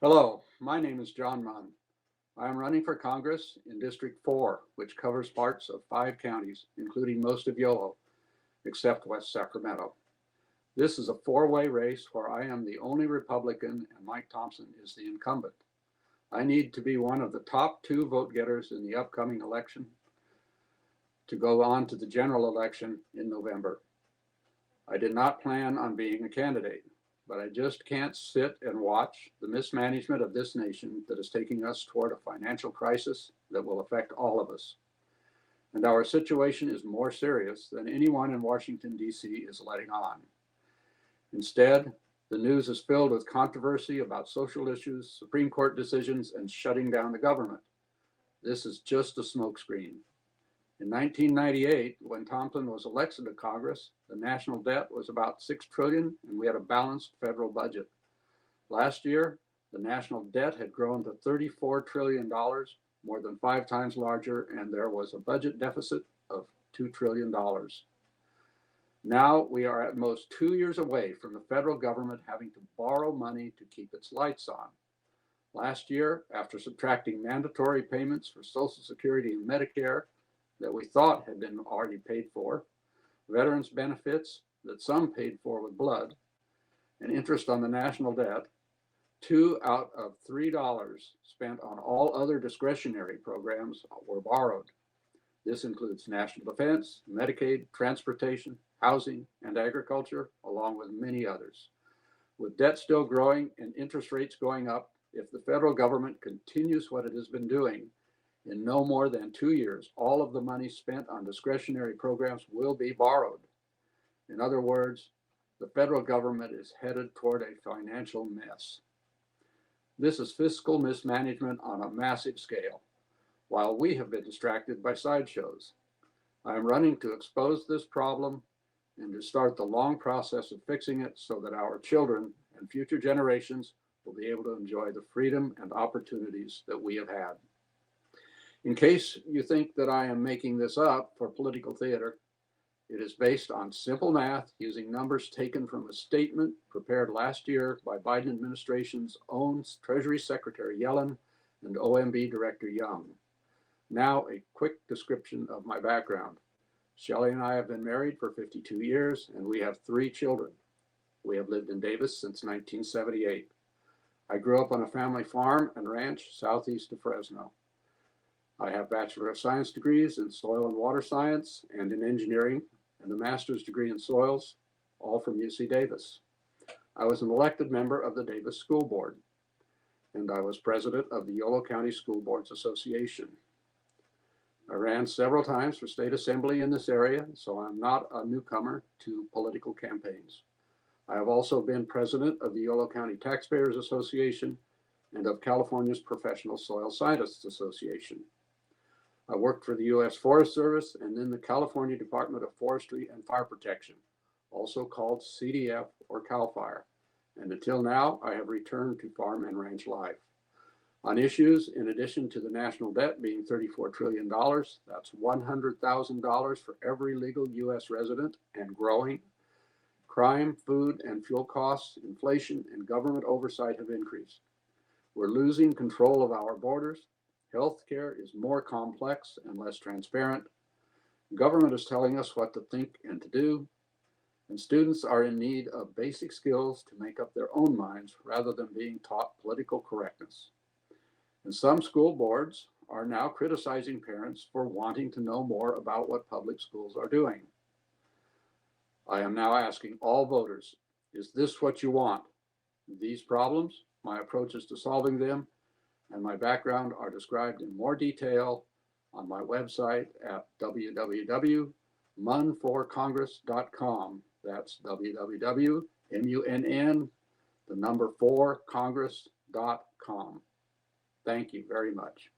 Hello, my name is John Munn. I am running for Congress in District 4, which covers parts of 5 counties, including most of Yolo, except West Sacramento. This is a four-way race where I am the only Republican and Mike Thompson is the incumbent. I need to be one of the top 2 vote getters in the upcoming election to go on to the general election in November. I did not plan on being a candidate, but I just can't sit and watch the mismanagement of this nation that is taking us toward a financial crisis that will affect all of us. And our situation is more serious than anyone in Washington, D.C. is letting on. Instead, the news is filled with controversy about social issues, Supreme Court decisions, and shutting down the government. This is just a smokescreen. In 1998, when Thompson was elected to Congress, the national debt was about $6 trillion and we had a balanced federal budget. Last year, the national debt had grown to $34 trillion, more than 5 times larger, and there was a budget deficit of $2 trillion. Now we are at most 2 years away from the federal government having to borrow money to keep its lights on. Last year, after subtracting mandatory payments for Social Security and Medicare, that we thought had been already paid for, veterans benefits that some paid for with blood, and interest on the national debt, 2 out of $3 spent on all other discretionary programs were borrowed. This includes national defense, Medicaid, transportation, housing, and agriculture, along with many others. With debt still growing and interest rates going up, if the federal government continues what it has been doing, in no more than 2 years, all of the money spent on discretionary programs will be borrowed. In other words, the federal government is headed toward a financial mess. This is fiscal mismanagement on a massive scale, while we have been distracted by sideshows. I am running to expose this problem and to start the long process of fixing it so that our children and future generations will be able to enjoy the freedom and opportunities that we have had. In case you think that I am making this up for political theater, it is based on simple math using numbers taken from a statement prepared last year by Biden administration's own Treasury Secretary Yellen and OMB Director Young. Now, a quick description of my background. Shelley and I have been married for 52 years, and we have 3 children. We have lived in Davis since 1978. I grew up on a family farm and ranch southeast of Fresno. I have Bachelor of Science degrees in Soil and Water Science and in Engineering, and a Master's degree in Soils, all from UC Davis. I was an elected member of the Davis School Board, and I was president of the Yolo County School Boards Association. I ran several times for state assembly in this area, so I'm not a newcomer to political campaigns. I have also been president of the Yolo County Taxpayers Association and of California's Professional Soil Scientists Association. I worked for the U.S. Forest Service and then the California Department of Forestry and Fire Protection, also called CDF or CAL FIRE. And until now, I have returned to farm and ranch life. On issues, in addition to the national debt being $34 trillion, that's $100,000 for every legal U.S. resident and growing. Crime, food, and fuel costs, inflation, and government oversight have increased. We're losing control of our borders. Healthcare is more complex and less transparent. Government is telling us what to think and to do. And students are in need of basic skills to make up their own minds rather than being taught political correctness. And some school boards are now criticizing parents for wanting to know more about what public schools are doing. I am now asking all voters, is this what you want? These problems, my approaches to solving them, and my background are described in more detail on my website at www.munn4congress.com. That's www.munn4congress.com. Thank you very much.